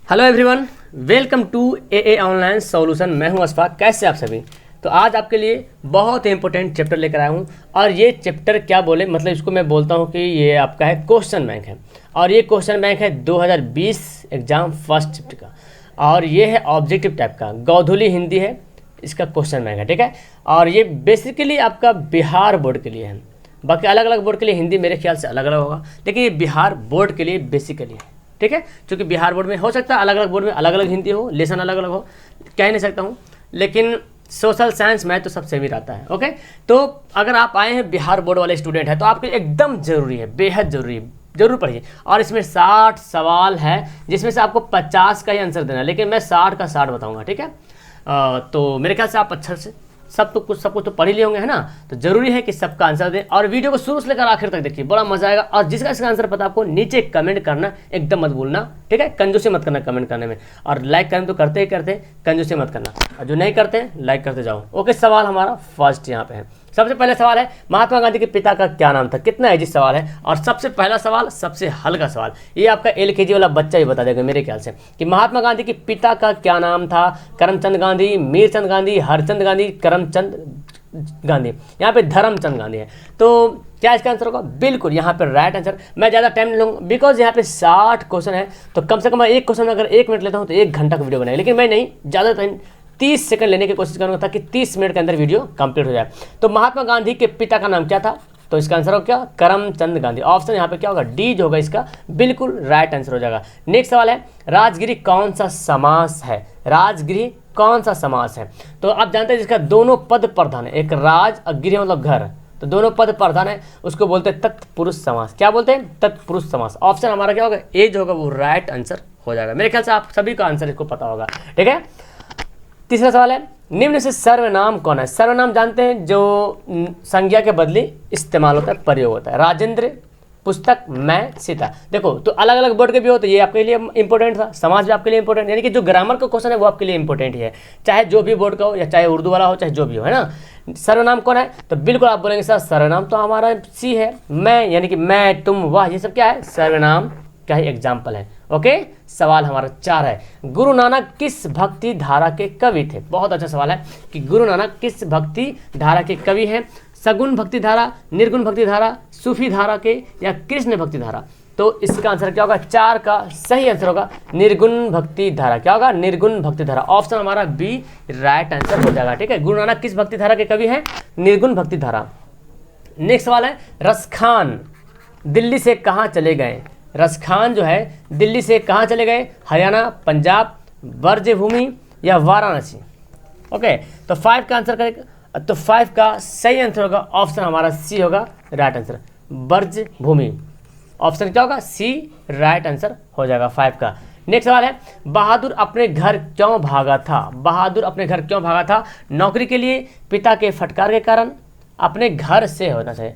Hello everyone, welcome to a online solution. मैं हूं अशफाक। कैसे आप सभी? तो आज आपके लिए बहुत ही इंपॉर्टेंट चैप्टर लेकर आया हूं और ये चैप्टर क्या बोले मतलब इसको मैं बोलता हूं कि ये आपका है क्वेश्चन बैंक है। और ये क्वेश्चन बैंक है 2020 एग्जाम फर्स्ट शिफ्ट का और ये है ऑब्जेक्टिव टाइप का, गोधुली हिंदी है इसका क्वेश्चन बैंक है, ठीक है। और ये बेसिकली आपका बिहार बोर्ड के लिए है, बाकी अलग अलग बोर्ड के लिए हिंदी मेरे ख्याल से अलग अलग होगा, लेकिन ये बिहार बोर्ड के लिए बेसिकली है, ठीक है। क्योंकि बिहार बोर्ड में हो सकता है अलग अलग बोर्ड में अलग अलग हिंदी हो, लेसन अलग अलग हो, कह नहीं सकता हूँ, लेकिन सोशल साइंस मैथ तो सब सेम ही रहता है। ओके, तो अगर आप आए हैं बिहार बोर्ड वाले स्टूडेंट हैं तो आपके लिए एकदम ज़रूरी है, बेहद ज़रूरी है, जरूर पढ़िए। और इसमें 60 सवाल है जिसमें से आपको 50 का ही आंसर देना है, लेकिन मैं 60 का 60 बताऊँगा, ठीक है। तो मेरे ख्याल से आप अच्छा से सब कुछ तो पढ़ ही लिए होंगे, है ना। तो जरूरी है कि सबका आंसर दें और वीडियो को शुरू से लेकर आखिर तक देखिए, बड़ा मजा आएगा। और जिसका इसका आंसर पता आपको नीचे कमेंट करना एकदम मत भूलना, ठीक है। कंजूसी मत करना कमेंट करने में, और लाइक करना तो करते ही करते, कंजूसी मत करना, और जो नहीं करते लाइक करते जाओ। ओके, सवाल हमारा फर्स्ट यहाँ पे है। सबसे पहले सवाल है, महात्मा गांधी के पिता का क्या नाम था? कितना इजी सवाल है और सबसे पहला सवाल, सबसे हल्का सवाल। ये आपका LKG वाला बच्चा ही बता देगा मेरे ख्याल से कि महात्मा गांधी के पिता का क्या नाम था। करमचंद गांधी, मीरचंद गांधी, हरचंद गांधी, करमचंद गांधी। यहाँ पे धर्मचंद गांधी है। तो क्या इसका आंसर होगा? बिल्कुल यहाँ पे राइट आंसर। मैं ज़्यादा टाइम नहीं लूँगा बिकॉज यहाँ पे 60 क्वेश्चन है, तो कम से कम एक क्वेश्चन में अगर 1 मिनट लेता हूँ तो 1 घंटा का वीडियो बनाएगा, लेकिन मैं नहीं, ज़्यादा टाइम 30 सेकंड लेने की कोशिश करूंगा ताकि 30 मिनट के अंदर वीडियो कंप्लीट हो जाए। तो महात्मा गांधी के पिता का नाम क्या था? तो इसका आंसर होगा क्या? करमचंद गांधी। ऑप्शन यहाँ पे क्या होगा? डी जो होगा इसका बिल्कुल राइट आंसर हो जाएगा। नेक्स्ट सवाल है, राजगिरी कौन सा समास है? राजगिरी कौन सा समास है? तो आप जानते हैं जिसका दोनों पद प्रधान है, एक राज और गिरी मतलब घर, तो दोनों पद प्रधान है, उसको बोलते हैं तत्पुरुष समास। क्या बोलते हैं? तत्पुरुष समास। ऑप्शन हमारा क्या होगा? ए जो होगा वो राइट आंसर हो जाएगा। मेरे ख्याल से आप सभी का आंसर इसको पता होगा, ठीक है। तीसरा सवाल है, निम्न से सर्वनाम कौन है? सर्वनाम जानते हैं जो संज्ञा के बदले इस्तेमाल होता है, प्रयोग होता है। राजेंद्र, पुस्तक, मैं, सीता। देखो तो अलग अलग बोर्ड के भी होते हैं, ये आपके लिए इंपॉर्टेंट था, समाज भी आपके लिए इंपॉर्टेंट, यानी कि जो ग्रामर का क्वेश्चन है वो आपके लिए इंपॉर्टेंट ही है, चाहे जो भी बोर्ड का हो या चाहे उर्दू वाला हो चाहे जो भी हो, है ना। सर्वनाम कौन है? तो बिल्कुल आप बोलेंगे सर सर्वनाम तो हमारा सी है। मैं यानी कि मैं, तुम, वह, ये सब क्या है? सर्वनाम का ही एग्जाम्पल है। ओके, सवाल हमारा 4 है, गुरु नानक किस भक्ति धारा के कवि थे? बहुत अच्छा सवाल है कि गुरु नानक किस भक्ति धारा के कवि हैं। सगुण भक्ति धारा, निर्गुण भक्ति धारा, सूफी धारा के, या कृष्ण भक्ति धारा? तो इसका आंसर क्या होगा? 4 का सही आंसर होगा निर्गुण भक्ति धारा। क्या होगा? निर्गुण भक्ति धारा। ऑप्शन हमारा बी राइट आंसर हो जाएगा, ठीक है। गुरु नानक किस भक्ति धारा के कवि हैं? निर्गुण भक्ति धारा। नेक्स्ट सवाल है, रसखान दिल्ली से कहाँ चले गए? रसखान जो है दिल्ली से कहाँ चले गए? हरियाणा, पंजाब, ब्रजभूमि या वाराणसी? ओके, तो 5 का आंसर करेगा, तो 5 का सही आंसर होगा ऑप्शन हमारा सी होगा राइट आंसर, ब्रजभूमि। ऑप्शन क्या होगा? सी राइट आंसर हो जाएगा 5 का। नेक्स्ट सवाल है, बहादुर अपने घर क्यों भागा था? बहादुर अपने घर क्यों भागा था? नौकरी के लिए, पिता के फटकार के कारण, अपने घर से होना चाहिए,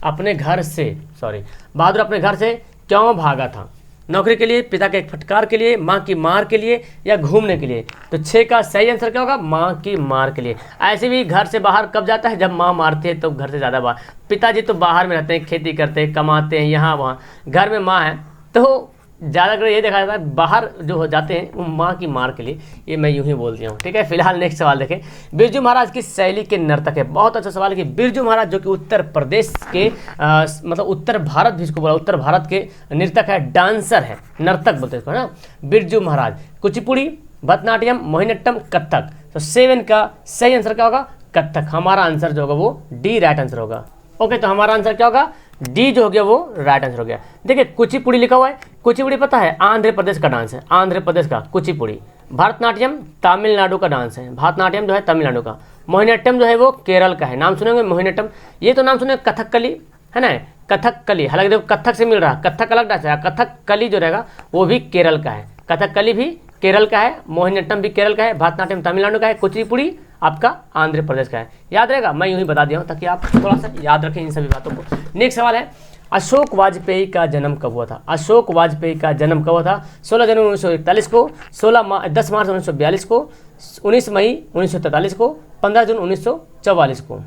अपने घर से, सॉरी, बहादुर अपने घर से क्यों भागा था? नौकरी के लिए, पिता के फटकार के लिए, माँ की मार के लिए, या घूमने के लिए? तो 6 का सही आंसर क्या होगा? माँ की मार के लिए। ऐसे भी घर से बाहर कब जाता है? जब माँ मारती है तो घर से ज़्यादा बाहर। पिताजी तो बाहर में रहते हैं, खेती करते हैं, कमाते हैं यहाँ वहाँ, घर में माँ है तो ज़्यादातर ये देखा जाता है बाहर जो हो जाते हैं वो माँ की मार के लिए। ये मैं यूं ही बोल दिया हूँ, ठीक है। फिलहाल नेक्स्ट सवाल देखें, बिरजू महाराज किस शैली के नर्तक है? बहुत अच्छा सवाल है कि बिरजू महाराज जो कि उत्तर प्रदेश के मतलब उत्तर भारत भी इसको बोला, उत्तर भारत के नर्तक है, डांसर है, नर्तक बोलते हैं इसको, है ना। बिरजू महाराज कुचिपुड़ी, भरतनाट्यम, मोहिनीअट्टम, कथक। तो 7 का सही आंसर क्या होगा? कथक। हमारा आंसर जो होगा वो डी राइट आंसर होगा। ओके, तो हमारा आंसर क्या होगा? डी जो हो गया वो राइट आंसर हो गया। देखिए कुचिपुड़ी लिखा हुआ है, कुचिपुड़ी पता है आंध्र प्रदेश का डांस है, आंध्र प्रदेश का कुचिपुड़ी। भरतनाट्यम तमिलनाडु का डांस है, भरतनाट्यम जो है तमिलनाडु का। मोहिनीअट्टम जो है वो केरल का है, नाम सुनेंगे मोहिनीअट्टम। ये तो नाम सुने, कथकली है ना, कथकली। हालांकि देखो कथक से मिल रहा है, कथक अलग डांस है, कथकली जो रहेगा वो भी केरल का है, कथकली भी केरल का है, मोहिनीअट्टम भी केरल का है, भरतनाट्यम तमिलनाडु का है, कुचिपुड़ी आपका आंध्र प्रदेश का है। याद रहेगा, मैं यूं ही बता दिया हूँ ताकि आप थोड़ा सा याद रखें इन सभी बातों को। नेक्स्ट सवाल है, अशोक वाजपेयी का जन्म कब हुआ था? अशोक वाजपेयी का जन्म कब हुआ था? 16 जनवरी 1941 को, 10 मार्च 1942 को, 19 मई 1943 को, 15 जून 1944 को।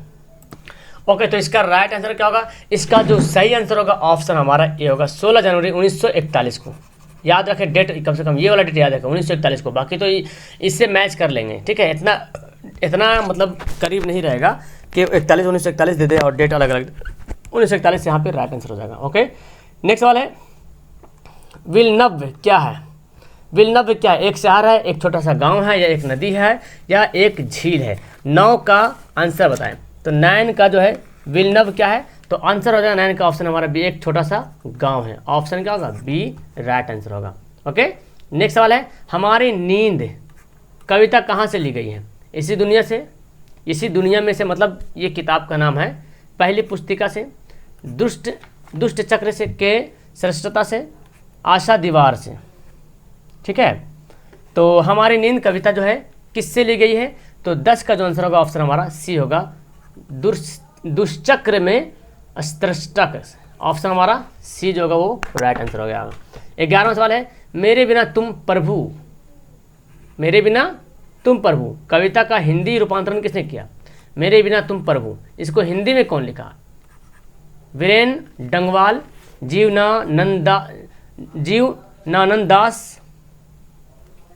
ओके, तो इसका राइट आंसर क्या होगा? इसका जो सही आंसर होगा ऑप्शन हमारा ए होगा, 16 जनवरी 1941 को। याद रखें डेट, कम से कम ये वाला डेट याद रखें 1941 को, बाकी तो इससे मैच कर लेंगे, ठीक है। इतना मतलब करीब नहीं रहेगा कि 1941 दे दे और डेट अलग अलग। 1941 यहाँ पे राइट आंसर हो जाएगा। ओके, नेक्स्ट सवाल है विलनव क्या है? विलनव क्या है? एक शहर है, एक छोटा सा गांव है, या एक नदी है, या एक झील है? 9 का आंसर बताएं। तो 9 का जो है विलनव क्या है? तो आंसर हो जाएगा 9 का ऑप्शन हमारा बी, एक छोटा सा गांव है। ऑप्शन क्या होगा? बी राइट आंसर होगा। ओके, नेक्स्ट सवाल है हमारी नींद कविता कहाँ से ली गई है? इसी दुनिया से, इसी दुनिया में से, मतलब ये किताब का नाम है। पहली पुस्तिका से, दुष्ट चक्र से, के श्रेष्ठता से, आशा दीवार से, ठीक है। तो हमारी नींद कविता जो है किससे ली गई है? तो 10 का जो आंसर होगा ऑप्शन हमारा सी होगा, दुष्चक्र में स्त्रष्टक। ऑप्शन हमारा सी जो होगा वो राइट आंसर हो गया। 11वां सवाल है मेरे बिना तुम प्रभु, मेरे बिना तुम प्रभु कविता का हिंदी रूपांतरण किसने किया? मेरे बिना तुम प्रभु, इसको हिंदी में कौन लिखा? वीरेन डंगवाल, जीवनानंद दास,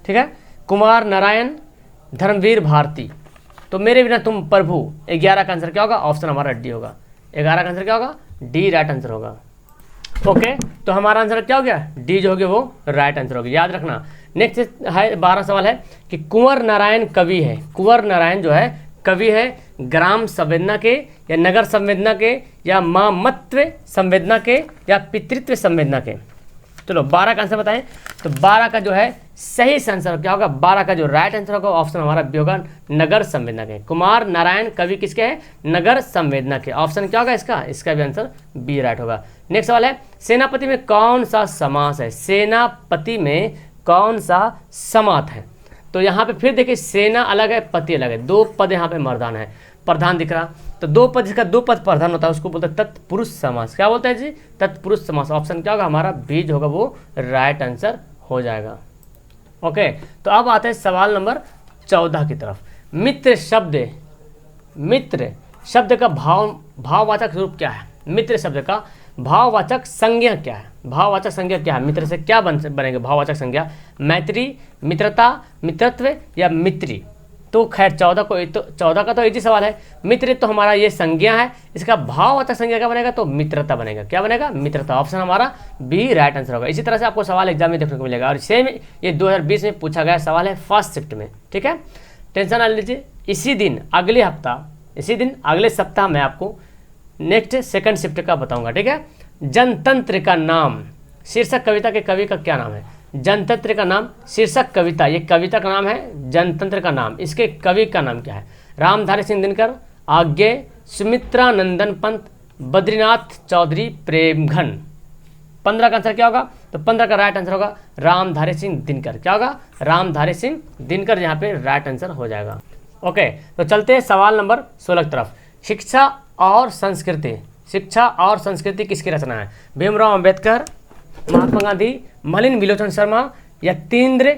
ठीक है, कुमार नारायण, धर्मवीर भारती। तो मेरे बिना तुम प्रभु 11 का आंसर क्या होगा? ऑप्शन हमारा डी होगा। 11 का आंसर क्या होगा? डी राइट आंसर होगा। ओके, तो हमारा आंसर क्या हो गया? डी जो हो गया वो राइट आंसर हो गया, याद रखना। नेक्स्ट है 12 सवाल है कि कुंवर नारायण कवि है। कुंवर नारायण जो है कवि है ग्राम संवेदना के, या नगर संवेदना के, या मामत्व संवेदना के, या पितृत्व संवेदना के? चलो 12 का आंसर बताएं। तो 12 का जो है सही आंसर क्या होगा? 12 का जो राइट आंसर होगा ऑप्शन हमारा बी होगा, नगर संवेदना के। कुमार नारायण कवि किसके हैं? नगर संवेदना के। ऑप्शन क्या होगा इसका? इसका भी आंसर बी राइट होगा। नेक्स्ट सवाल है सेनापति में कौन सा समास है? सेनापति में कौन सा समास है? तो यहाँ पे फिर देखिए सेना अलग है, पति अलग है, 2 पद यहाँ पे मर्दान है, प्रधान दिख रहा। तो 2 पद, जिसका 2 पद प्रधान होता है उसको बोलते हैं तत्पुरुष समास। क्या बोलते हैं जी? तत्पुरुष समास। ऑप्शन क्या होगा? हमारा बी जो होगा वो राइट आंसर हो जाएगा। ओके, तो अब आते हैं सवाल नंबर 14 की तरफ। मित्र शब्द का भाववाचक रूप क्या है? मित्र शब्द का भाववाचक संज्ञा क्या है? भाववाचक संज्ञा क्या है? मित्र से क्या बनेगा भाववाचक संज्ञा? मैत्री, मित्रता, मित्रत्व, या मित्री? तो खैर 14 का तो एक ही सवाल है। मित्र तो हमारा ये संज्ञा है, इसका भाववाचक संज्ञा क्या बनेगा? तो मित्रता बनेगा। क्या बनेगा? मित्रता। ऑप्शन हमारा बी राइट आंसर होगा। इसी तरह से आपको सवाल एग्जाम में देखने को मिलेगा, और सेम ये 2020 में पूछा गया सवाल है फर्स्ट शिफ्ट में, ठीक है। टेंशन ना लीजिए। इसी दिन अगले सप्ताह मैं आपको नेक्स्ट सेकंड शिफ्ट का बताऊंगा, ठीक है। जनतंत्र का नाम, शीर्षक कविता के कवि का क्या नाम है? जनतंत्र का नाम, शीर्षक कविता, ये कविता का नाम है, जनतंत्र का नाम, इसके कवि का नाम क्या है? रामधारी सिंह दिनकर, आज्ञे, सुमित्रानंदन पंत, बद्रीनाथ चौधरी, प्रेमघन। 15 का आंसर क्या होगा? तो 15 का राइट आंसर होगा रामधारी सिंह दिनकर। क्या होगा? रामधारी सिंह दिनकर यहाँ पे राइट आंसर हो जाएगा। ओके, तो चलते हैं सवाल नंबर 16 की तरफ। शिक्षा और संस्कृति किसकी रचना है? भीमराव अंबेडकर, महात्मा गांधी, मलिन विलोचन शर्मा, यतीन्द्र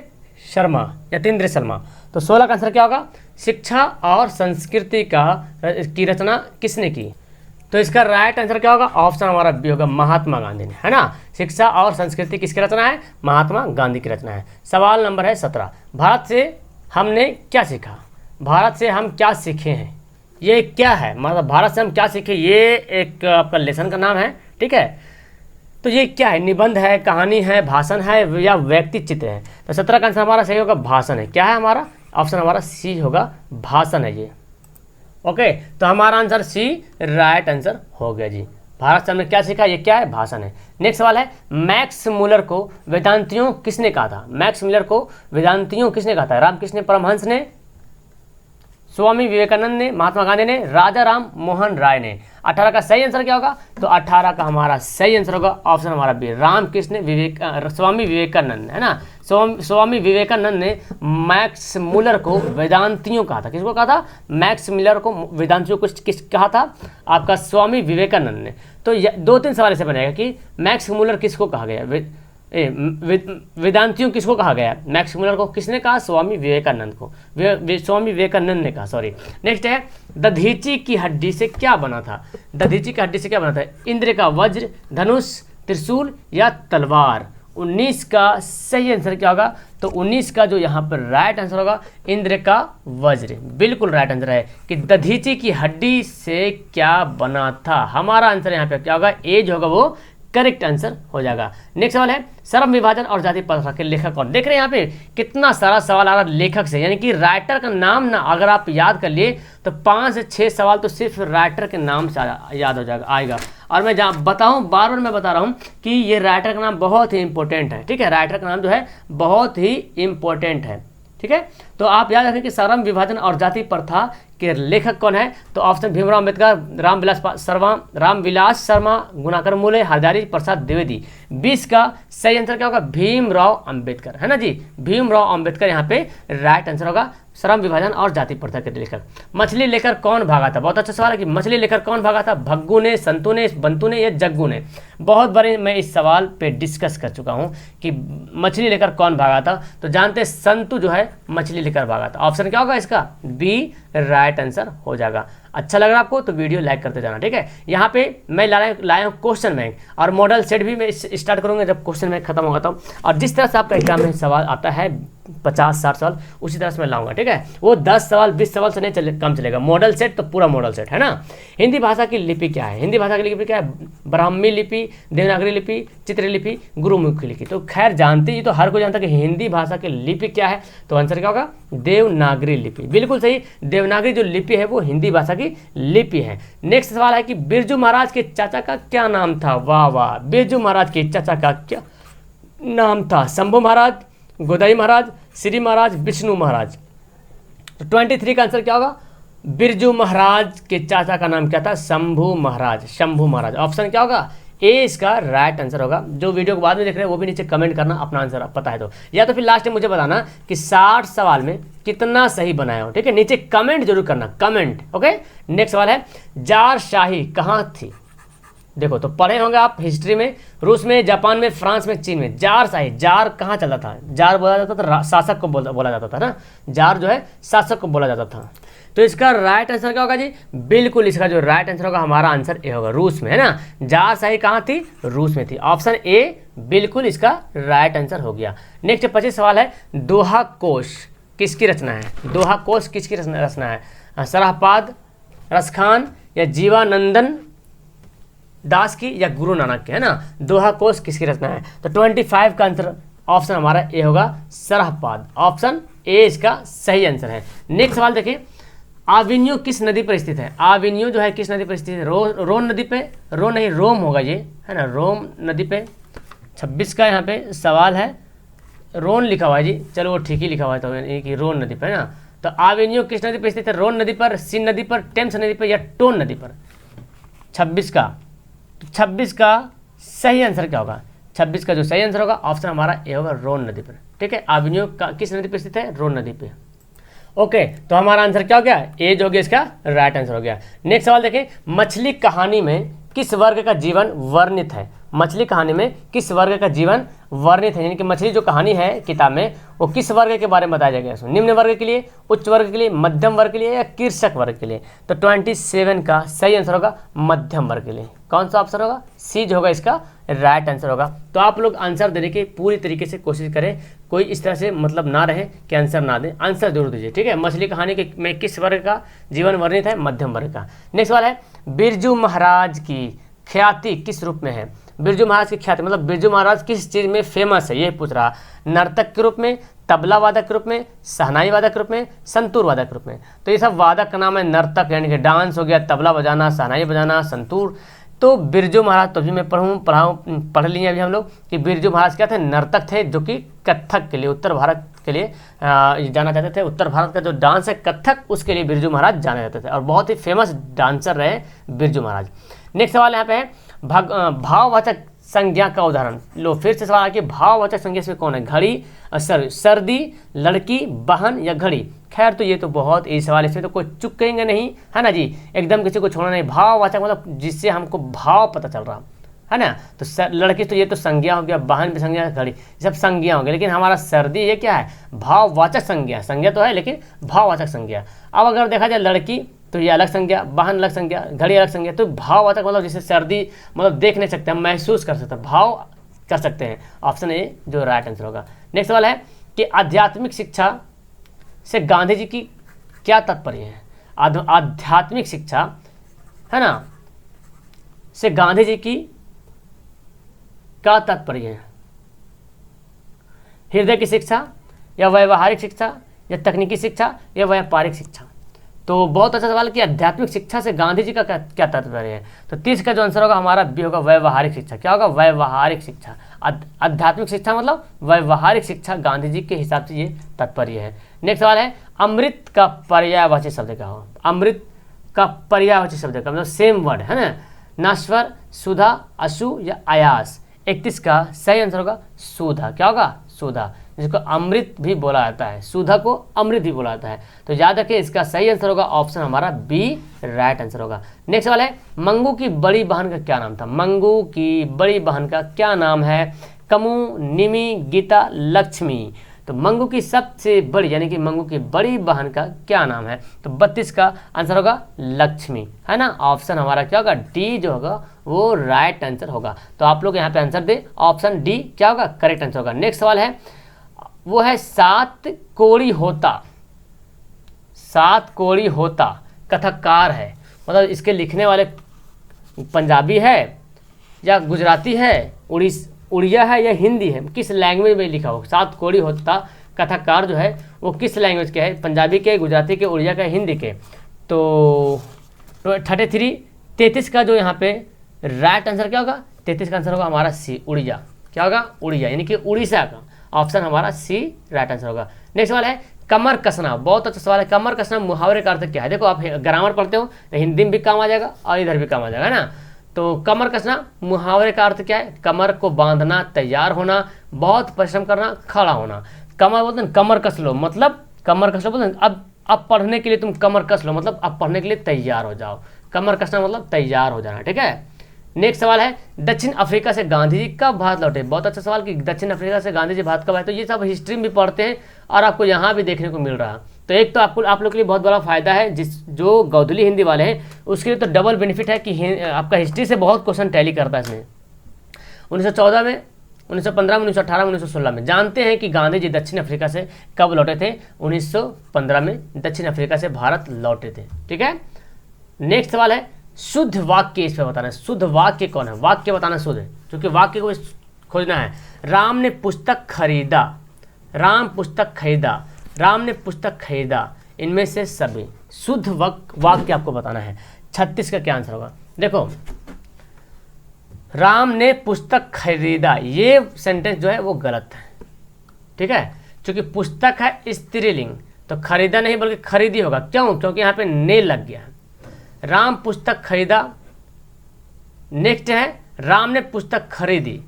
शर्मा। तो 16 का आंसर क्या होगा? शिक्षा और संस्कृति की रचना किसने की? तो इसका राइट आंसर क्या होगा? ऑप्शन हमारा बी होगा, महात्मा गांधी ने, है ना। शिक्षा और संस्कृति किसकी रचना है? महात्मा गांधी की रचना है। सवाल नंबर है 17। भारत से हमने क्या सीखा? भारत से हम क्या सीखे हैं? ये क्या है? मतलब भारत से हम क्या सीखे, ये एक आपका लेसन का नाम है, ठीक है। तो ये क्या है? निबंध है, कहानी है, भाषण है, या व्यक्ति चित्र है? तो 17 का आंसर हमारा सही होगा भाषण है। क्या है हमारा? ऑप्शन हमारा सी होगा, भाषण है ये। ओके, तो हमारा आंसर सी राइट आंसर हो गया जी। भारत से हमने क्या सीखा, ये क्या है? भाषण है। नेक्स्ट सवाल है मैक्स मुलर को वेदांतियों किसने कहा था? मैक्स मुलर को वेदांतियों किसने कहा था? रामकृष्ण परमहंस ने, स्वामी विवेकानंद ने, महात्मा गांधी ने, राजा राम मोहन राय ने। 18 का सही आंसर क्या होगा? तो 18 का हमारा सही आंसर होगा ऑप्शन हमारा बी, स्वामी विवेकानंद, है ना। स्वामी विवेकानंद ने मैक्स मुलर को वेदांतियों कहा था। किसको कहा था? मैक्स मुलर को वेदांतियों को किस कहा था? आपका स्वामी विवेकानंद ने। तो 2-3 सवाल ऐसे बनेगा कि मैक्स मुलर किसको कहा गया, वेदांतियों किसको कहा गया? मैक्स मुलर को किसने कहा? स्वामी विवेकानंद को, स्वामी विवेकानंद ने कहा, सॉरी। नेक्स्ट है दधीची की हड्डी से क्या बना था? दधीची की हड्डी से क्या बना था? इंद्र का वज्र, धनुष, त्रिशूल, या तलवार? 19 का सही आंसर क्या होगा? तो 19 का जो यहाँ पर राइट आंसर होगा इंद्र का वज्र, बिल्कुल राइट आंसर है कि दधीचि की हड्डी से क्या बना था। हमारा आंसर यहाँ पे क्या होगा? ए जो होगा वो करेक्ट आंसर हो जाएगा। नेक्स्ट सवाल है श्रम विभाजन और जाति प्रथा के लेखक कौन? देख रहे हैं यहाँ पे कितना सारा सवाल आ रहा है लेखक से, यानी कि राइटर का नाम ना अगर आप याद कर लिए तो 5 से 6 सवाल तो सिर्फ राइटर के नाम से याद हो जाएगा आएगा। और मैं जहाँ बताऊँ बार बार मैं बता रहा हूँ कि ये राइटर का नाम बहुत ही इंपॉर्टेंट है, ठीक है, राइटर का नाम जो है बहुत ही इंपॉर्टेंट है, ठीक है। तो आप याद रखें कि श्रम विभाजन और जाति प्रथा के लेखक कौन है? तो ऑप्शन भीमराव अम्बेडकर, रामविलास शर्मा, गुणाकर मूले, हरदारी प्रसाद द्विवेदी। 20 का सही आंसर क्या होगा? भीमराव अम्बेडकर, है ना जी, भीमराव अम्बेडकर यहाँ पे राइट आंसर होगा श्रम विभाजन और जाति प्रथा के लेखक। मछली लेकर कौन भागा था? बहुत अच्छा सवाल है कि मछली लेकर कौन भागा था? भग्गू ने, संतू ने, बंतू ने या जग्गू ने? बहुत बार मैं इस सवाल पे डिस्कस कर चुका हूँ कि मछली लेकर कौन भागा था। तो जानते हैं संतू जो है मछली लेकर भागा था। ऑप्शन क्या होगा इसका? बी राइट आंसर हो जाएगा। अच्छा लग रहा है आपको तो वीडियो लाइक करते जाना, ठीक है। यहाँ पे मैं लाया हूँ क्वेश्चन बैंक और मॉडल सेट भी मैं स्टार्ट करूँगा जब क्वेश्चन बैंक खत्म होगा तब। और जिस तरह से आपका एग्जाम में सवाल आता है 50-60 सवाल उसी तरह से मैं लाऊंगा, ठीक है। वो 10 सवाल 20 सवाल से नहीं कम चलेगा। मॉडल सेट तो पूरा मॉडल सेट है ना। हिंदी भाषा की लिपि क्या है? हिंदी भाषा की लिपि क्या है? ब्राह्मी लिपि, देवनागरी लिपि, चित्रलिपि, गुरुमुखी लिपि। तो खैर जानते ही तो हर कोई जानता है कि हिंदी भाषा की लिपि क्या है, तो आंसर क्या होगा? देवनागरी लिपि, बिल्कुल सही। देवनागरी जो लिपि है वो हिंदी भाषा की लिपि है। नेक्स्ट सवाल है कि बिरजू महाराज के चाचा का क्या नाम था? वाह वाह, बिरजू महाराज के चाचा का क्या नाम था? शंभू महाराज, गोदाई महाराज, श्री महाराज, विष्णु महाराज। तो 23 का आंसर क्या होगा? बिरजू महाराज के चाचा का नाम क्या था? शंभू महाराज, शंभू महाराज। ऑप्शन क्या होगा? ए इसका राइट आंसर होगा। जो वीडियो को बाद में देख रहे हैं वो भी नीचे कमेंट करना अपना आंसर पता है तो, या तो फिर लास्ट में मुझे बताना कि 60 सवाल में कितना सही बनाया हो, ठीक है। नीचे कमेंट जरूर करना, कमेंट, ओके। नेक्स्ट सवाल है जार शाही कहाँ थी? देखो तो पढ़े होंगे आप हिस्ट्री में, रूस में, जापान में, फ्रांस में, चीन में। जार शाही, जार कहाँ चलता था? जार बोला जाता था शासक को बोला जाता था ना, जार जो है शासक को बोला जाता था। तो इसका राइट आंसर क्या होगा जी? बिल्कुल इसका जो राइट आंसर होगा हमारा आंसर ए होगा, रूस में, है ना। जार शाही कहाँ थी? रूस में थी। ऑप्शन ए बिल्कुल इसका राइट आंसर हो गया। नेक्स्ट 25 सवाल है दोहा कोश किसकी रचना है? दोहा कोश किसकी रचना है? सरहपाद, रसखान या जीवानंदन दास की या गुरु नानक की, है ना। दोहा कोश किसकी रचना है? तो 25 का आंसर ऑप्शन हमारा ए होगा, सरहपाद। ऑप्शन ए इसका सही आंसर है। नेक्स्ट सवाल देखिए, आविन्यू किस नदी पर स्थित है? आविन्यू जो है किस नदी पर स्थित है? रोन नदी पे, रोम होगा ये, है ना, रोम नदी पे। 26 का यहाँ पे सवाल है, रोन लिखा हुआ है जी, चलो वो ठीक ही लिखा हुआ है, तो कि रोन नदी पर, है ना। तो आविन्यू किस नदी पर स्थित है? रोन नदी पर, सीन नदी पर, टेम्स नदी पर या टोन नदी पर? 26 का, तो 26 का सही आंसर क्या होगा? 26 का जो सही आंसर होगा ऑप्शन हमारा ए होगा, रोन नदी पर, ठीक है। आविन्यू किस नदी पर स्थित है? रोन नदी पे। ओके, तो हमारा आंसर क्या हो गया? ए जो हो गया इसका राइट आंसर हो गया। नेक्स्ट सवाल देखें, मछली कहानी में किस वर्ग का जीवन वर्णित है? मछली कहानी में किस वर्ग का जीवन वर्णित है? यानी कि मछली जो कहानी है किताब में वो किस वर्ग के बारे में बताया गया है? निम्न वर्ग के लिए, उच्च वर्ग के लिए, मध्यम वर्ग के लिए या कृषक वर्ग के लिए? तो 27 का सही आंसर होगा मध्यम वर्ग के लिए। कौन सा ऑप्शन होगा? सी जो होगा इसका राइट आंसर होगा। तो आप लोग आंसर देने की पूरी तरीके से कोशिश करें, कोई इस तरह से मतलब ना रहे कि आंसर ना दें, आंसर जरूर दीजिए, ठीक है। मछली कहानी के में किस वर्ग का जीवन वर्णित है? मध्यम वर्ग का। नेक्स्ट सवाल है, बिरजू महाराज की ख्याति किस रूप में है? बिरजू महाराज की ख्याति मतलब बिरजू महाराज किस चीज़ में फेमस है, ये पूछ रहा। नर्तक के रूप में, तबला वादक के रूप में, शहनाई वादक के रूप में, संतूर वादक के रूप में? तो ये सब वादक का नाम है। नर्तक यानी कि डांस हो गया, तबला बजाना, शहनाई बजाना, संतूर। तो बिरजू महाराज तो भी मैं पढ़ लिए अभी हम लोग कि बिरजू महाराज क्या थे? नर्तक थे जो कि कथक के लिए, उत्तर भारत के लिए जाना चाहते थे। उत्तर भारत का जो डांस है कथक, उसके लिए बिरजू महाराज जाने जाते थे और बहुत ही फेमस डांसर रहे बिरजू महाराज। नेक्स्ट सवाल यहाँ पे है, भाववाचक संज्ञा का उदाहरण। लो फिर से सवाल है कि भाववाचक संज्ञा से कौन है? घड़ी, सर्दी, लड़की, बहन या घड़ी? खैर तो ये तो बहुत ई सवाल, इसमें तो कोई चुकेंगे नहीं, है ना जी, एकदम किसी को छोड़ना नहीं। भाववाचक मतलब जिससे हमको भाव पता चल रहा है ना। तो लड़की तो ये तो संज्ञा हो गया, बहन भी संज्ञा, घड़ी सब संज्ञा हो गया, लेकिन हमारा सर्दी ये क्या है? भाववाचक संज्ञा। संज्ञा तो है लेकिन भाववाचक संज्ञा। अब अगर देखा जाए लड़की तो ये अलग संज्ञा, बहन अलग संज्ञा, घड़ी अलग संज्ञा। तो भाववाचक मतलब जिसे सर्दी मतलब देख नहीं सकते, हम महसूस कर सकते हैं। भाव कर सकते हैं। ऑप्शन ए जो राइट आंसर होगा। नेक्स्ट सवाल है कि आध्यात्मिक शिक्षा से गांधी जी की क्या तात्पर्य है। आध्यात्मिक शिक्षा है ना से गांधी जी की क्या तात्पर्य है। हृदय की शिक्षा या व्यवहारिक शिक्षा या तकनीकी शिक्षा या व्यापारिक शिक्षा। तो बहुत अच्छा सवाल कि आध्यात्मिक शिक्षा से गांधी जी का क्या तात्पर्य है। तो 30 का जो आंसर होगा हमारा बी होगा व्यवहारिक शिक्षा। क्या होगा, व्यवहारिक शिक्षा। आध्यात्मिक शिक्षा मतलब व्यवहारिक शिक्षा, गांधी जी के हिसाब से ये तात्पर्य है। नेक्स्ट सवाल है अमृत का पर्यायवाची शब्द क्या हो। अमृत का पर्यायवाची शब्द का मतलब सेम वर्ड है ना, नश्वर, सुधा, अशु या आयास। 31 का सही आंसर होगा सुधा। क्या होगा, सुधा, जिसको अमृत भी बोला जाता है, सुधा को अमृत भी बोला जाता है। तो याद रखिए इसका सही आंसर होगा ऑप्शन हमारा बी राइट आंसर होगा। नेक्स्ट सवाल है मंगू की बड़ी बहन का क्या नाम था। मंगू की बड़ी बहन का क्या नाम है। कमू, निमी, गीता, लक्ष्मी। तो मंगू की सबसे बड़ी यानी कि मंगू की बड़ी बहन का क्या नाम है। तो 32 का आंसर होगा लक्ष्मी, है ना। ऑप्शन हमारा क्या होगा, डी जो होगा वो राइट आंसर होगा। तो आप लोग यहाँ पे आंसर दे, ऑप्शन डी क्या होगा करेक्ट आंसर होगा। नेक्स्ट सवाल है वो है सात कोड़ी होता। सात कोड़ी होता कथककार है, मतलब इसके लिखने वाले पंजाबी है या गुजराती है, उड़िया है या हिंदी है, किस लैंग्वेज में लिखा हो। सात कोड़ी होता कथाकार जो है वो किस लैंग्वेज के है, पंजाबी के, गुजराती के, उड़िया के, हिंदी के। तो 33 का जो यहाँ पे राइट आंसर क्या होगा, 33 का आंसर होगा हमारा सी उड़िया। क्या होगा, उड़िया यानी कि उड़ीसा का। ऑप्शन हमारा सी राइट आंसर होगा। नेक्स्ट सवाल है कमर कसना। बहुत अच्छा सवाल है। कमर कसना मुहावरे का अर्थ क्या है। देखो आप ग्रामर पढ़ते हो तो हिंदी में भी काम आ जाएगा और इधर भी काम आ जाएगा, है ना। तो कमर कसना मुहावरे का अर्थ क्या है, कमर को बांधना, तैयार होना, बहुत परिश्रम करना, खड़ा होना। कमर बोलते हैं कमर कस लो, मतलब कमर कस लो बोलते हैं अब पढ़ने के लिए तुम कमर कस लो, मतलब अब पढ़ने के लिए तैयार हो जाओ। कमर कसना मतलब तैयार हो जाना, ठीक है। नेक्स्ट सवाल है दक्षिण अफ्रीका से गांधी जी कब भारत लौटे। बहुत अच्छा सवाल कि दक्षिण अफ्रीका से गांधी जी भारत कब आए। तो ये सब हिस्ट्री में भी पढ़ते हैं और आपको यहाँ भी देखने को मिल रहा है। तो एक तो आप लोग के लिए बहुत बड़ा फायदा है, जो गौधुली हिंदी वाले हैं उसके लिए तो डबल बेनिफिट है कि आपका हिस्ट्री से बहुत क्वेश्चन टैली करता है इसमें। 1914 में, 1915 में, 1918 में, 1916 में। जानते हैं कि गांधी जी दक्षिण अफ्रीका से कब लौटे थे। 1915 में दक्षिण अफ्रीका से भारत लौटे थे, ठीक है। नेक्स्ट सवाल है शुद्ध वाक्य इस पर बताना है। शुद्ध वाक्य कौन है, वाक्य बताना शुद्ध है, क्योंकि वाक्य को खोजना है। राम ने पुस्तक खरीदा, राम पुस्तक खरीदा, राम ने पुस्तक खरीदा, इनमें से सभी शुद्ध वाक्य आपको बताना है। 36 का क्या आंसर होगा। देखो राम ने पुस्तक खरीदा, ये सेंटेंस जो है वो गलत है, ठीक है, क्योंकि पुस्तक है स्त्रीलिंग, तो खरीदा नहीं बल्कि खरीदी होगा। क्यों, क्योंकि यहाँ पे ने लग गया है। राम पुस्तक खरीदा। नेक्स्ट है राम ने पुस्तक खरीदी।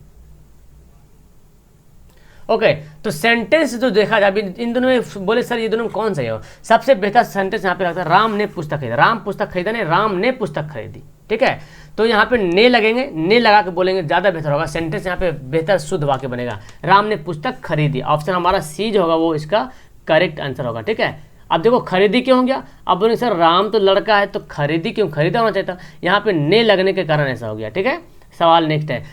ओके, तो सेंटेंस जो देखा जाए इन दोनों में बोले सर ये दोनों में कौन सा है, सबसे बेहतर सेंटेंस यहाँ पे लगता है राम ने पुस्तक खरीदा। राम पुस्तक खरीदा नहीं, राम ने पुस्तक खरीदी, ठीक है। तो यहाँ पे ने लगेंगे, ने लगा के बोलेंगे ज़्यादा बेहतर होगा, सेंटेंस यहाँ पे बेहतर शुद्ध वाक्य बनेगा। राम ने पुस्तक खरीदी, ऑप्शन हमारा सी जो होगा वो इसका करेक्ट आंसर होगा, ठीक है। अब देखो खरीदी क्यों हो गया, अब बोलेंगे सर राम तो लड़का है तो खरीदी क्यों, खरीदा होना चाहिए था, यहाँ पे ने लगने के कारण ऐसा हो गया, ठीक है। सवाल नेक्स्ट है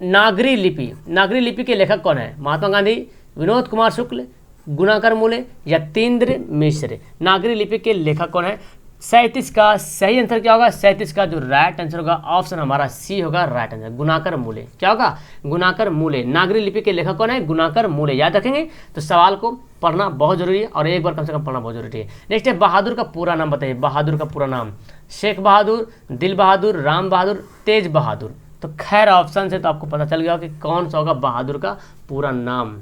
नागरी लिपि। नागरी लिपि के लेखक कौन है। महात्मा गांधी, विनोद कुमार शुक्ल, गुणाकर मूले, यतीन्द्र मिश्र। नागरी लिपि के लेखक कौन है। 37 का सही आंसर क्या होगा, 37 का जो राइट आंसर होगा ऑप्शन हमारा सी होगा राइट आंसर, गुणाकर मूले। क्या होगा, गुणाकर मूले। नागरी लिपि के लेखक कौन है, गुणाकर मूले। याद रखेंगे तो सवाल को पढ़ना बहुत जरूरी है और एक बार कम से कम पढ़ना बहुत जरूरी है। नेक्स्ट है बहादुर का पूरा नाम बताइए। बहादुर का पूरा नाम, शेख बहादुर, दिल बहादुर, राम बहादुर, तेज बहादुर। तो खैर ऑप्शन से तो आपको पता चल गया कि कौन सा होगा बहादुर का पूरा नाम।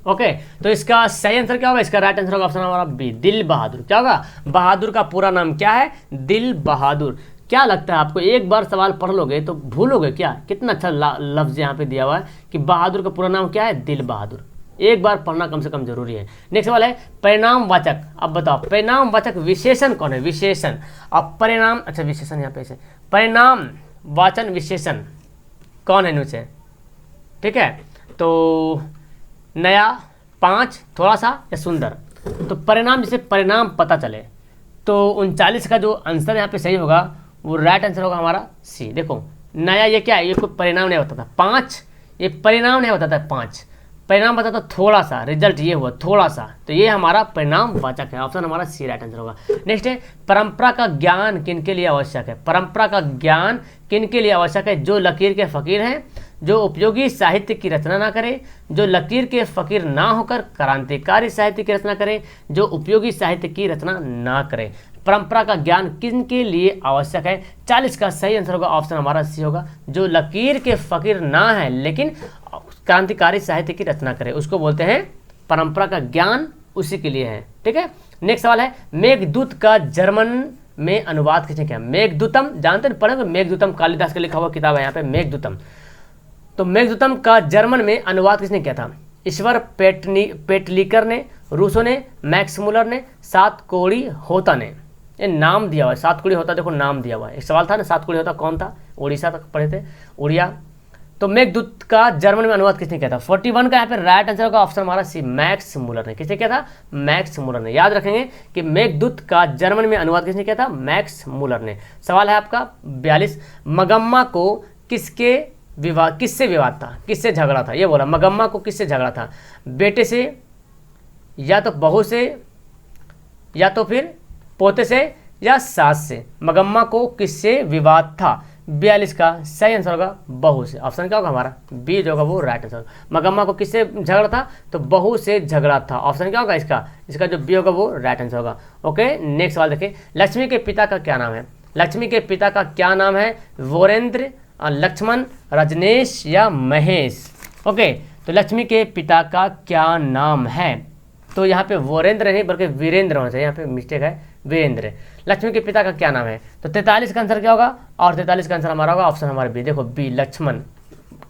ओके, तो इसका सही आंसर क्या होगा, इसका राइट आंसर होगा ऑप्शन हमारा बी, दिल बहादुर। क्या होगा, बहादुर का पूरा नाम क्या है, दिल बहादुर। क्या लगता है आपको, एक बार सवाल पढ़ लोगे तो भूलोगे क्या। कितना अच्छा लफ्ज यहाँ पे दिया हुआ है कि बहादुर का पूरा नाम क्या है, दिल बहादुर। एक बार पढ़ना कम से कम जरूरी है। नेक्स्ट सवाल है परिणामवाचक। अब बताओ परिणामवाचक विशेषण कौन है, विशेषण। अब परिणाम, अच्छा विशेषण यहाँ पे से परिणाम वाचन विशेषण कौन है इनमें से, ठीक है। तो नया, 5, थोड़ा सा या सुंदर। तो परिणाम, जैसे परिणाम पता चले, तो 39 का जो आंसर यहाँ पे सही होगा वो राइट आंसर होगा हमारा सी। देखो नया ये क्या है, ये कोई परिणाम नहीं बताता। 5 ये परिणाम नहीं बताता है 5, परिणाम बताता थोड़ा सा, रिजल्ट ये हुआ थोड़ा सा, तो ये हमारा परिणाम वाचक है। ऑप्शन हमारा सी राइट आंसर होगा। नेक्स्ट है परंपरा का ज्ञान किनके लिए आवश्यक है। परंपरा का ज्ञान किनके लिए आवश्यक है। जो लकीर के फकीर हैं, जो उपयोगी साहित्य की रचना ना करे, जो लकीर के फकीर ना होकर क्रांतिकारी साहित्य की रचना करे, जो उपयोगी साहित्य की रचना ना करे। परंपरा का ज्ञान किनके लिए आवश्यक है। 40 का सही आंसर होगा ऑप्शन हमारा सी होगा। जो लकीर के फकीर ना है लेकिन क्रांतिकारी साहित्य की रचना करे, उसको बोलते हैं परंपरा का ज्ञान, उसी के लिए है। ठीक है, नेक्स्ट सवाल है मेघदूत का जर्मन में अनुवाद किसने किया। मेघदूतम जानते हैं, पढ़ेंगे मेघदूतम, कालिदास का लिखा हुआ किताब है यहाँ पे मेघदूतम। तो मेघदूतम का जर्मन में अनुवाद किसने किया था। ईश्वर पेटलीकर ने, रूसो ने, मैक्स मुलर ने, सातकोड़ी होता ने। ये नाम दिया हुआ है, सातकोड़ी होता देखो नाम दिया हुआ है। एक सवाल था ना, सातकोड़ी होता कौन था, उड़ीसा तक पढ़े थे, उड़िया। तो मेघदूत का जर्मन में अनुवाद किसने किया था। 41 का यहाँ पे राइट आंसर होगा ऑप्शन हमारा सी, मैक्स मुलर ने। किसने किया था, मैक्स मुलर ने। याद रखेंगे कि मेघदूत का जर्मन में अनुवाद किसने किया था, मैक्स मुलर ने। सवाल है आपका 42, मगम्मा को किससे विवाद था, किससे झगड़ा था। ये बोला मगम्मा को किससे झगड़ा था, बेटे से, या तो बहू से, या तो फिर पोते से, या सास से। मगम्मा को किससे विवाद था। 42 का सही आंसर होगा बहू से। ऑप्शन क्या होगा हमारा बी जो होगा वो राइट आंसर। मगम्मा को किससे झगड़ा था, तो बहू से झगड़ा था। ऑप्शन क्या होगा इसका जो बी होगा वो राइट आंसर होगा। ओके, नेक्स्ट सवाल देखिए, लक्ष्मी के पिता का क्या नाम है। लक्ष्मी के पिता का क्या नाम है, वीरेंद्र, लक्ष्मण, रजनेश या महेश। ओके, तो लक्ष्मी के पिता का क्या नाम है, तो यहाँ पे वीरेंद्र नहीं बल्कि वीरेंद्र होना चाहिए, यहाँ पे मिस्टेक है, वीरेंद्र। लक्ष्मी के पिता का क्या नाम है, तो 43 का आंसर क्या होगा, और 43 का आंसर हमारा होगा ऑप्शन हमारा बी। देखो बी लक्ष्मण।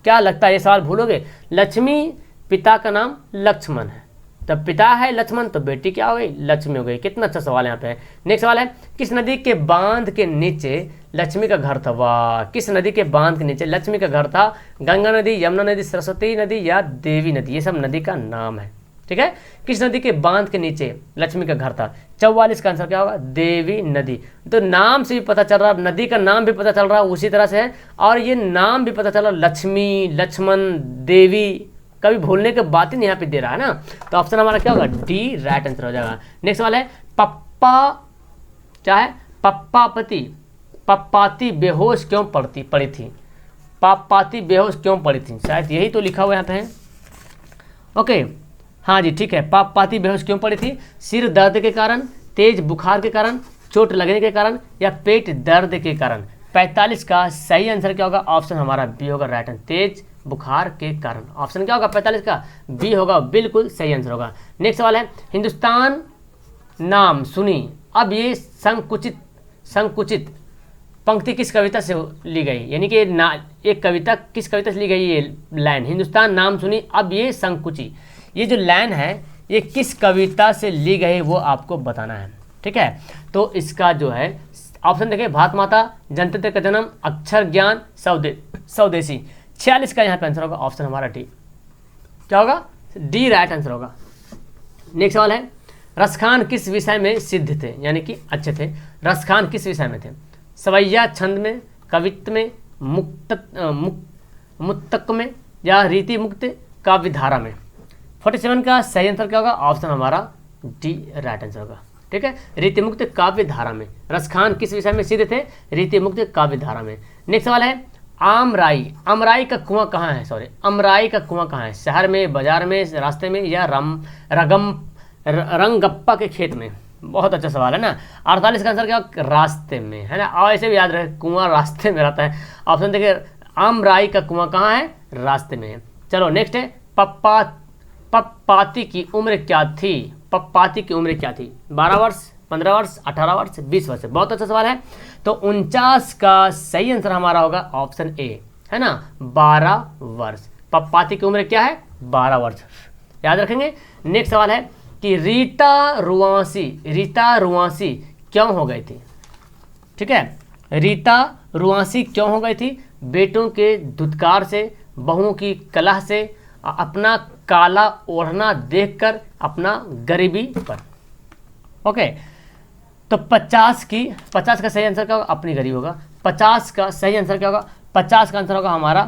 क्या लगता है ये सवाल भूलोगे, लक्ष्मी पिता का नाम लक्ष्मण है, तब पिता है लक्ष्मण तो बेटी क्या हो गई, लक्ष्मी हो गई। कितना अच्छा सवाल यहाँ पे है। नेक्स्ट सवाल है किस नदी के बांध के नीचे लक्ष्मी का घर था। वाह, किस नदी के बांध के नीचे लक्ष्मी का घर था। गंगा नदी, यमुना नदी, सरस्वती नदी या देवी नदी, ये सब नदी का नाम है। ठीक है, किस नदी के बांध के नीचे लक्ष्मी का घर था। 44 का आंसर क्या होगा, देवी नदी। तो नाम से भी पता चल रहा, नदी का नाम भी पता चल रहा उसी तरह से है, और ये नाम भी पता चल रहा लक्ष्मी, लक्ष्मण, देवी, कभी भूलने की बात ही नहीं यहाँ पे दे रहा है ना। तो ऑप्शन हमारा क्या होगा डी राइट आंसर हो जाएगा। नेक्स्ट सवाल है पप्पा क्या है, पप्पाती बेहोश क्यों पड़ी थी। पप्पाती बेहोश क्यों पड़ी थी, शायद यही तो लिखा हुआ यहाँ पे है। ओके, हाँ जी ठीक है, पप्पाती बेहोश क्यों पड़ी थी, सिर दर्द के कारण, तेज बुखार के कारण, चोट लगने के कारण या पेट दर्द के कारण। 45 का सही आंसर क्या होगा, ऑप्शन हमारा बी होगा राइट आंसर, तेज बुखार के कारण। ऑप्शन क्या होगा 45 का बी होगा, बिल्कुल सही आंसर होगा। नेक्स्ट सवाल है हिंदुस्तान नाम सुनी, अब ये संकुचित पंक्ति किस कविता से ली गई, यानी कि एक कविता किस कविता से ली गई। ये लाइन हिंदुस्तान नाम सुनी अब ये संकुची, ये जो लाइन है ये किस कविता से ली गई वो आपको बताना है। ठीक है, तो इसका जो है ऑप्शन देखिए, भारत माता, जनतंत्र का जन्म, अक्षर ज्ञान, स्वदेशी। 46 का यहाँ पे आंसर होगा ऑप्शन हमारा डी, क्या होगा डी राइट आंसर होगा। नेक्स्ट सवाल है रसखान किस विषय में सिद्ध थे, यानी कि अच्छे थे। रसखान किस विषय में थे, सवैया छंद में, कवित्व में, मुक्तक में या रीति मुक्त काव्यधारा में। 47 का सही आंसर क्या होगा, ऑप्शन हमारा डी राइट आंसर होगा। ठीक है, रीति मुक्त काव्यधारा में। रसखान किस विषय में सिद्ध थे, रीति मुक्त काव्यधारा में। नेक्स्ट सवाल है अमराई का कुआं कहाँ है, अमराई का कुआं कहाँ है, शहर में, बाजार में, रास्ते में या रंगप्पा के खेत में। बहुत अच्छा सवाल है ना। 48 का आंसर क्या होगा, रास्ते में, है ना। और ऐसे भी याद रहे कुआं रास्ते में रहता है। ऑप्शन देखिए अमराई का कुआं कहाँ है, रास्ते में है। चलो नेक्स्ट है पप्पाती की उम्र क्या थी। पप्पाती की उम्र क्या थी, 12 वर्ष, 15 वर्ष, 18 वर्ष, 20 वर्ष। बहुत अच्छा सवाल है। तो 49 का सही आंसर हमारा होगा ऑप्शन ए, है ना, 12 वर्ष। पप्पाती की उम्र क्या है, 12 वर्ष, याद रखेंगे। नेक्स्ट सवाल है कि रीता रुआंसी क्यों हो गई थी। ठीक है, रीता रुआंसी क्यों हो गई थी, बेटों के धुतकार से, बहुओं की कलह से, अपना काला ओढ़ना देखकर, अपना गरीबी पर। ओके, तो 50 का सही आंसर क्या होगा, अपनी गरीब होगा। 50 का सही आंसर क्या होगा, 50 का आंसर होगा हमारा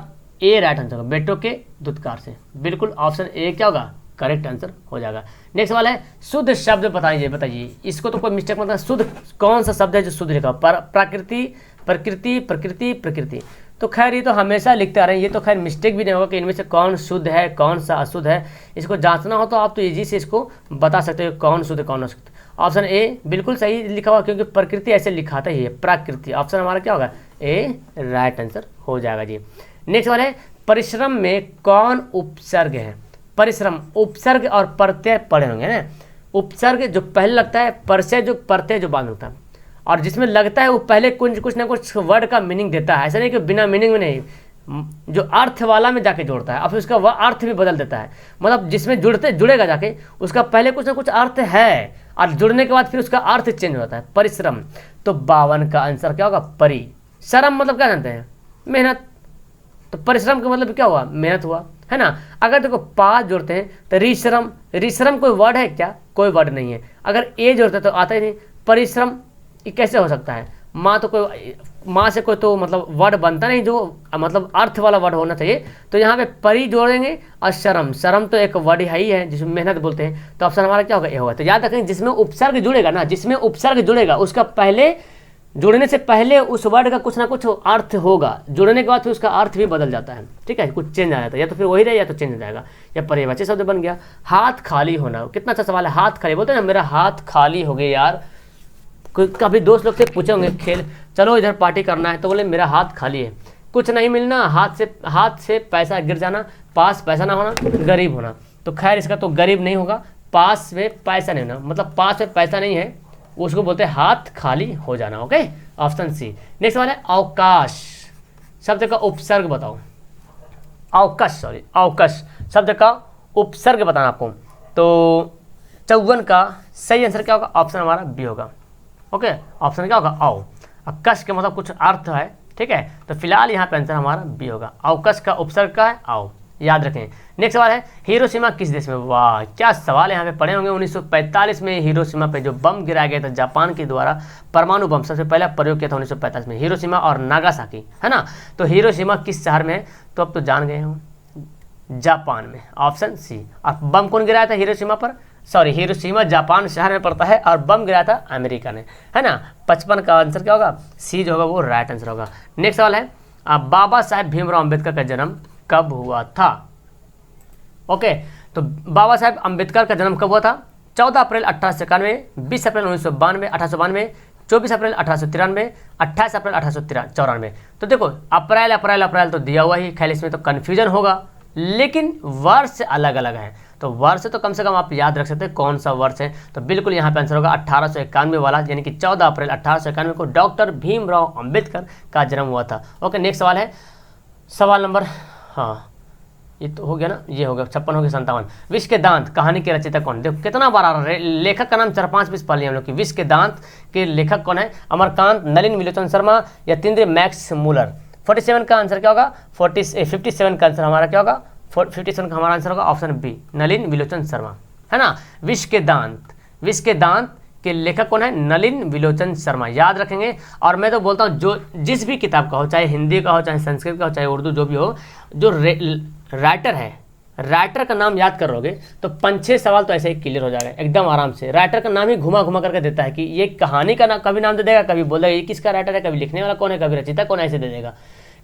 ए राइट आंसर होगा, बेटों के दुत्कार से। बिल्कुल ऑप्शन ए क्या होगा, करेक्ट आंसर हो जाएगा। नेक्स्ट सवाल है शुद्ध शब्द बताइए, इसको तो कोई मिस्टेक मतलब शुद्ध कौन सा शब्द है जो शुद्ध लिखा, प्रकृति, प्रकृति, प्रकृति, प्रकृति। तो खैर ये तो हमेशा लिखते आ रहे हैं, ये तो खैर मिस्टेक भी नहीं होगा कि इनमें से कौन शुद्ध है कौन सा अशुद्ध है। इसको जांचना हो तो आप तो इजी से इसको बता सकते हो कौन शुद्ध कौन अशुद्ध। ऑप्शन ए बिल्कुल सही लिखा हुआ, क्योंकि प्रकृति ऐसे लिखाता ही है, प्रकृति। ऑप्शन हमारा क्या होगा, ए राइट आंसर हो जाएगा जी। नेक्स्ट वाला है परिश्रम में कौन उपसर्ग है। परिश्रम, उपसर्ग और प्रत्यय पढ़े होंगे ना। उपसर्ग जो पहले लगता है, प्रत्यय जो बाद में होता है, और जिसमें लगता है वो पहले कुछ ना कुछ वर्ड का मीनिंग देता है। ऐसा नहीं कि बिना मीनिंग में नहीं, जो अर्थ वाला में जाके जोड़ता है और फिर उसका वह अर्थ भी बदल देता है। मतलब जिसमें जुड़ेगा जाके उसका पहले कुछ ना कुछ अर्थ है और जुड़ने के बाद फिर उसका अर्थ चेंज होता है। परिश्रम, तो 52 का आंसर क्या होगा, परिश्रम। मतलब क्या जानते हैं, मेहनत। तो परिश्रम का मतलब क्या हुआ, मेहनत हुआ, है ना। अगर देखो पा जोड़ते हैं तो रिश्रम, रिश्रम कोई वर्ड है क्या, कोई वर्ड नहीं है। अगर ए जोड़ते तो आता ही नहीं। परिश्रम ये कैसे हो सकता है, माँ से कोई तो मतलब वर्ड बनता नहीं जो मतलब अर्थ वाला वर्ड होना चाहिए। तो यहाँ पे परी जोड़ेंगे और शर्म, शर्म तो एक वर्ड ही है जिसमें मेहनत बोलते हैं। तो ऑप्शन हमारा क्या होगा, ए होगा। तो याद रखेंगे जिसमें उपसर्ग जुड़ेगा ना, जिसमें उपसर्ग जुड़ेगा उसका पहले जुड़ने से पहले उस वर्ड का कुछ ना कुछ अर्थ होगा, जुड़ने के बाद फिर उसका अर्थ भी बदल जाता है, ठीक है, कुछ चेंज आ जाता है, या तो फिर वही रहे या तो चेंज हो जाएगा, या पर्यायवाची शब्द बन गया। हाथ खाली होना, कितना अच्छा सवाल है। हाथ खाली बोलते हैं ना, मेरा हाथ खाली हो गया यार। कभी दोस्त लोग से पूछे होंगे खेल, चलो इधर पार्टी करना है, तो बोले मेरा हाथ खाली है, कुछ नहीं मिलना, हाथ से पैसा गिर जाना, पास पैसा ना होना, गरीब होना। तो खैर इसका तो गरीब नहीं होगा, पास में पैसा नहीं होना, मतलब पास में पैसा नहीं है उसको बोलते हैं हाथ खाली हो जाना। Okay, option C. नेक्स्ट वाला है अवकाश शब्द का उपसर्ग बताओ। अवकाश शब्द का उपसर्ग बताना आपको। तो 54 का सही आंसर क्या होगा, ऑप्शन हमारा बी होगा। ओके, ऑप्शन क्या होगा, अवकाश का मतलब कुछ अर्थ है, ठीक है। तो फिलहाल यहाँ पे आंसर हमारा बी होगा। अवकाश का उपसर्ग का है आओ, याद रखें। नेक्स्ट सवाल है हिरोशिमा किस देश में। वाह क्या सवाल है, यहाँ पे पढ़े होंगे। 1945 में हिरोशिमा पे जो बम गिराया गया था जापान के द्वारा, परमाणु बम सबसे पहला प्रयोग किया था 1945 में, हिरोशिमा और नागासाकी, है ना। तो हिरोशिमा किस शहर में है, तो अब तो जान गए हो, जापान में, ऑप्शन सी। और बम कौन गिराया था हिरोशिमा पर, हिरोशिमा जापान शहर में पड़ता है और बम गिराया था अमेरिका ने, है ना। 55 का आंसर क्या होगा, सी जो होगा वो राइट आंसर होगा। नेक्स्ट सवाल है बाबा साहेब भीमराव अम्बेडकर का जन्म कब हुआ था। ओके, तो बाबा साहेब अम्बेडकर का जन्म कब हुआ था, 14 अप्रैल 1891, 20 अप्रैल 1992, 1892, 24 अप्रैल 1893, 28 अप्रैल 1894। तो देखो अप्रैल तो दिया हुआ ही, खैर इसमें तो कन्फ्यूजन होगा, लेकिन वर्ष अलग अलग है। तो वर्ष तो कम से कम आप याद रख सकते हैं कौन सा वर्ष है। तो बिल्कुल यहाँ पे आंसर होगा 1891 वाला, यानी कि 14 अप्रैल 1891 को डॉक्टर भीमराव अम्बेडकर का जन्म हुआ था। ओके, नेक्स्ट सवाल है सवाल नंबर, हाँ ये तो हो गया ना, ये हो गया 56 हो गया 57। विष के दांत कहानी के रचयिता कौन, देखो कितना बार आ रहा है, लेखक का नाम 4-5 पीस पढ़ लिया हम लोग की। विष के दांत के लेखक कौन है, अमरकांत, नलिन विलोचन शर्मा, यतीन्द्र मैक्स मूलर। 47 का आंसर क्या होगा, 57 का आंसर हमारा क्या होगा, 57 का हमारा आंसर होगा ऑप्शन बी, नलिन विलोचन शर्मा, है ना। विष के दांत के लेखक कौन है, नलिन विलोचन शर्मा, याद रखेंगे। और मैं तो बोलता हूँ जो जिस भी किताब का हो, चाहे हिंदी का हो, चाहे संस्कृत का हो, चाहे उर्दू, जो भी हो, जो राइटर है, राइटर का नाम याद करोगे तो 5-6 सवाल तो ऐसे ही क्लियर हो जाएगा एकदम आराम से। राइटर का नाम ही घुमा करके देता है कि ये कहानी का कभी नाम दे देगा, कभी बोल देगा ये किसका राइटर है, कभी लिखने वाला कौन है, कभी रचयिता कौन है, ऐसे दे देगा।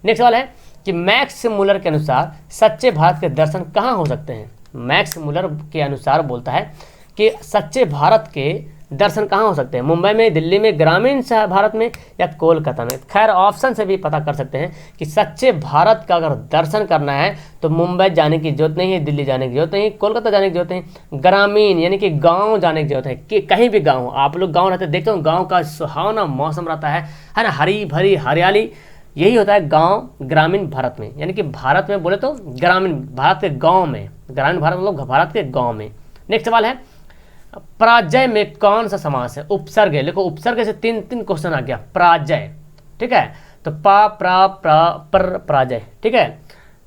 नेक्स्ट सवाल है कि मैक्स मुलर के अनुसार सच्चे भारत के दर्शन कहाँ हो सकते हैं। मैक्स मुलर के अनुसार बोलता है कि सच्चे भारत के दर्शन कहाँ हो सकते हैं, मुंबई में, दिल्ली में, ग्रामीण भारत में, या कोलकाता में। खैर ऑप्शन से भी पता कर सकते हैं कि सच्चे भारत का अगर दर्शन करना है तो मुंबई जाने की जरूरत नहीं है, दिल्ली जाने की जरूरत नहीं, कोलकाता जाने की जरूरत नहीं, ग्रामीण यानी कि गांव जाने की जरूरत है। कि कहीं भी गांव, आप लोग गांव रहते देखते हो, गांव का सुहावना मौसम रहता है ना, हरी भरी हरियाली, यही होता है गांव ग्रामीण भारत में। यानी कि भारत में बोले तो ग्रामीण भारत के गाँव में, ग्रामीण भारत मतलब भारत के गाँव में। नेक्स्ट सवाल है पराजय में कौन सा समास है, उपसर्ग है। देखो उपसर्ग से तीन क्वेश्चन आ गया, पराजय, ठीक है। तो पा प्रा प्रा पर पराजय, ठीक है।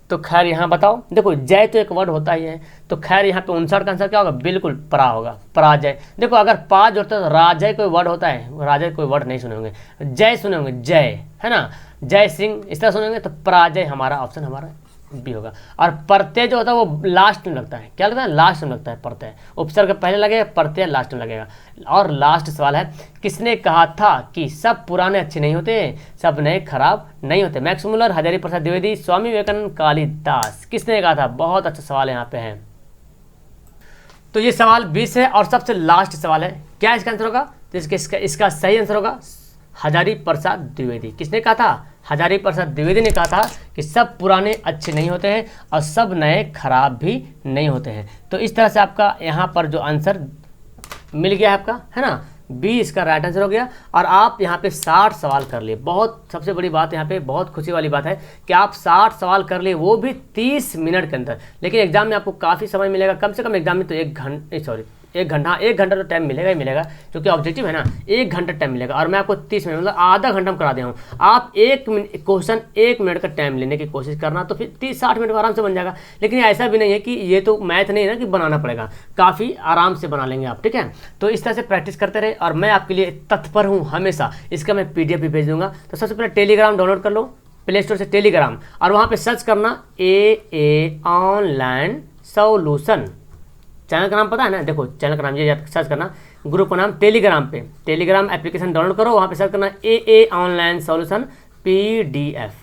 तो खैर यहाँ बताओ, देखो जय तो एक वर्ड होता ही है, तो खैर यहाँ पे 59 का आंसर क्या होगा, बिल्कुल परा होगा, पराजय। देखो अगर पा जोड़ता है तो राजय कोई वर्ड होता है, राजय कोई वर्ड नहीं सुने होंगे, जय सुने होंगे, जय, है ना, जय सिंह इस तरह सुनेंगे, तो पराजय हमारा ऑप्शन हमारा बी होगा। और प्रत्यय जो होता है वो लास्ट में लगता है, क्या लगता है, लास्ट में लगता है प्रत्यय, उपसर्ग पहले लगेगा, प्रत्यय लास्ट में लगेगा। और लास्ट सवाल है, किसने कहा था कि सब पुराने अच्छे नहीं होते, सब नए खराब नहीं होते? Max Muller, Hazari Prasad Dwivedi, Swami Vivekananda, Kalidas. किसने कहा था? बहुत अच्छा सवाल यहाँ पे है। तो ये सवाल 20 है और सबसे लास्ट सवाल है, क्या इसका आंसर होगा? तो इसका सही आंसर होगा हजारी प्रसाद द्विवेदी। किसने कहा था? हजारी प्रसाद द्विवेदी ने कहा था कि सब पुराने अच्छे नहीं होते हैं और सब नए खराब भी नहीं होते हैं। तो इस तरह से आपका यहाँ पर जो आंसर मिल गया है आपका, है ना, बी इसका राइट आंसर हो गया। और आप यहाँ पे 60 सवाल कर लिए। बहुत सबसे बड़ी बात यहाँ पे, बहुत खुशी वाली बात है कि आप 60 सवाल कर लिए, वो भी 30 मिनट के अंदर। लेकिन एग्जाम में आपको काफ़ी समय मिलेगा, कम से कम एग्जाम में तो एक घंटा तो टाइम मिलेगा ही मिलेगा, क्योंकि ऑब्जेक्टिव है ना। 1 घंटा टाइम मिलेगा और मैं आपको 30 मिनट मतलब आधा घंटा में करा दिया हूँ। आप 1 मिनट का टाइम लेने की कोशिश करना, तो फिर 30-60 मिनट में आराम से बन जाएगा। लेकिन ऐसा भी नहीं है कि ये तो मैथ नहीं है ना कि बनाना पड़ेगा, काफ़ी आराम से बना लेंगे आप, ठीक है। तो इस तरह से प्रैक्टिस करते रहे और मैं आपके लिए तत्पर हूँ हमेशा। इसका मैं PDF भी भेज दूँगा। तो सबसे पहले टेलीग्राम डाउनलोड कर लो प्ले स्टोर से, टेलीग्राम, और वहाँ पर सर्च करना AA ऑनलाइन सोल्यूशन। चैनल का नाम पता है ना, देखो चैनल का नाम ये सर्च करना, ग्रुप का नाम टेलीग्राम पे, टेलीग्राम एप्लीकेशन डाउनलोड करो, वहाँ पे सर्च करना AA online solution PDF,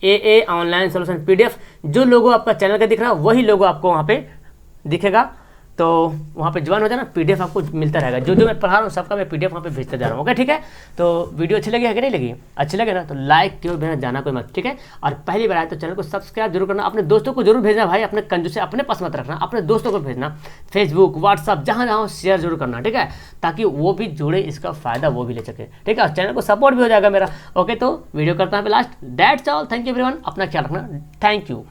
AA online solution PDF। जो लोगो आपका चैनल का दिख रहा है वही लोगो आपको वहाँ पे दिखेगा। तो वहाँ पे ज्वाइन हो जाना, PDF आपको मिलता रहेगा। जो जो मैं पढ़ा रहा हूँ सबका मैं PDF वहाँ पे भेजता जा रहा हूँ। ओके, ठीक है। तो वीडियो अच्छी लगी है कि नहीं लगी? अच्छी लगे ना तो लाइक क्यों भेजना, जाना कोई मत, ठीक है। और पहली बार आए तो चैनल को सब्सक्राइब जरूर करना, अपने दोस्तों को जरूर भेजना भाई, अपने कंजूस से अपने पास मत रखना, अपने दोस्तों को भेजना, फेसबुक व्हाट्सअप जहाँ जहाँ शेयर जरूर करना, ठीक है, ताकि वो भी जुड़े, इसका फायदा वो भी ले सके, ठीक है। और चैनल को सपोर्ट भी हो जाएगा मेरा। ओके, तो वीडियो करता हूँ last. That's all, thank you everyone, अपना ख्याल रखना, थैंक यू।